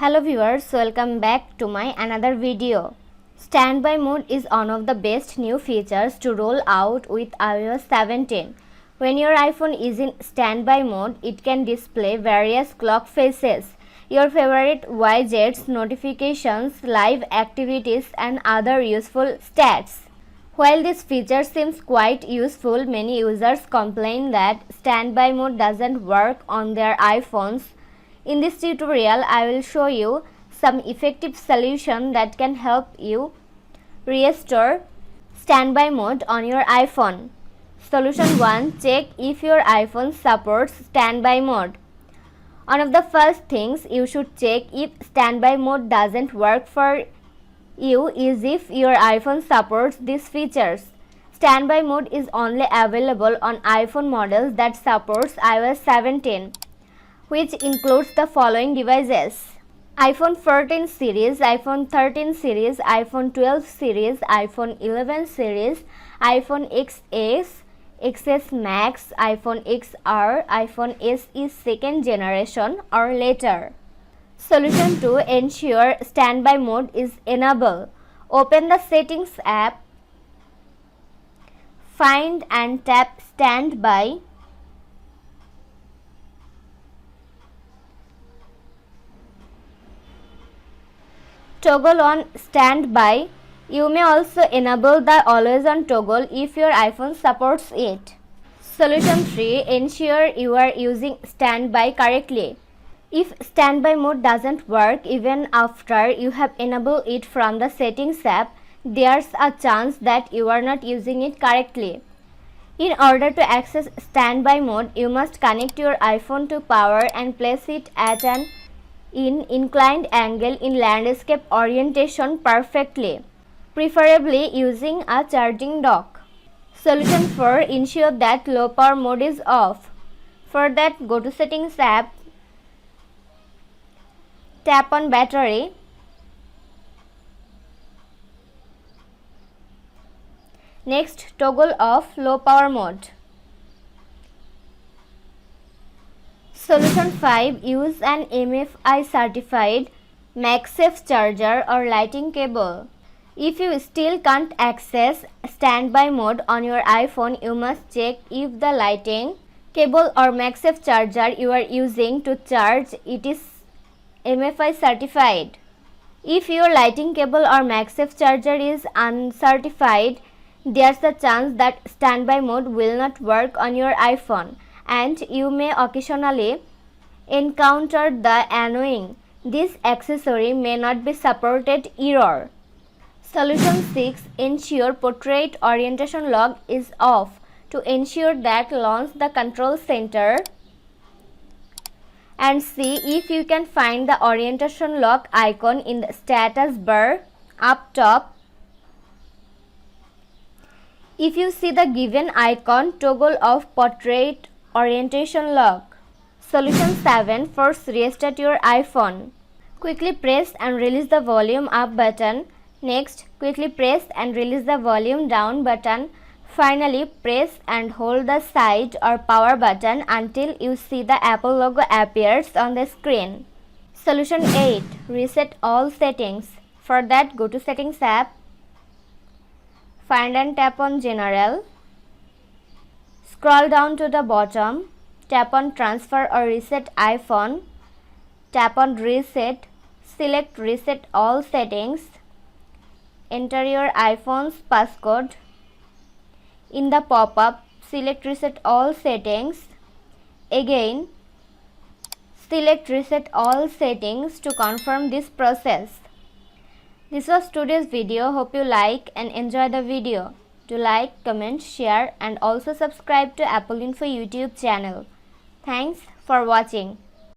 Hello viewers, welcome back to my another video. Standby mode is one of the best new features to roll out with iOS 17. When your iPhone is in standby mode, it can display various clock faces, your favorite widgets, notifications, live activities and other useful stats. While this feature seems quite useful, many users complain that standby mode doesn't work on their iPhones. In this tutorial, I will show you some effective solution that can help you restore standby mode on your iPhone. Solution 1. Check if your iPhone supports standby mode. One of the first things you should check if standby mode doesn't work for you is if your iPhone supports these features. Standby mode is only available on iPhone models that supports iOS 17. Which includes the following devices: iPhone 14 series, iPhone 13 series, iPhone 12 series, iPhone 11 series, iPhone XS, XS Max, iPhone XR, iPhone SE second generation or later. Solution 2. Ensure standby mode is enabled. Open the Settings app, find and tap Standby. Toggle on standby. You may also enable the always on toggle if your iPhone supports it. Solution 3. Ensure you are using standby correctly. If standby mode doesn't work even after you have enabled it from the settings app, there's a chance that you are not using it correctly. In order to access standby mode, you must connect your iPhone to power and place it at an inclined angle in landscape orientation perfectly, preferably using a charging dock. Solution 4. Ensure that low power mode is off. For that, go to Settings app, tap on Battery, next toggle off low power mode. Solution 5. Use an MFI certified MaxF charger or lighting cable. If you still can't access standby mode on your iPhone, you must check if the lighting cable or MaxF charger you are using to charge it is MFI certified. If your lighting cable or MaxF charger is uncertified, there's a chance that standby mode will not work on your iPhone, and you may occasionally encounter the annoying "this accessory may not be supported" error. Solution 6. Ensure portrait orientation lock is off. To ensure that, launch the control center and see if you can find the orientation lock icon in the status bar up top. If you see the given icon, toggle off portrait orientation lock. Solution 7. First, restart your iPhone. Quickly press and release the volume up button. Next, quickly press and release the volume down button. Finally, press and hold the side or power button until you see the Apple logo appears on the screen. Solution 8. Reset all settings. For that, go to Settings app, find and tap on General. Scroll down to the bottom, tap on Transfer or Reset iPhone, tap on Reset, select Reset all settings, enter your iPhone's passcode. In the pop-up, select Reset all settings. Again, select Reset all settings to confirm this process. This was today's video. Hope you like and enjoy the video. Do like, comment, share and also subscribe to Apple Info YouTube channel. Thanks for watching.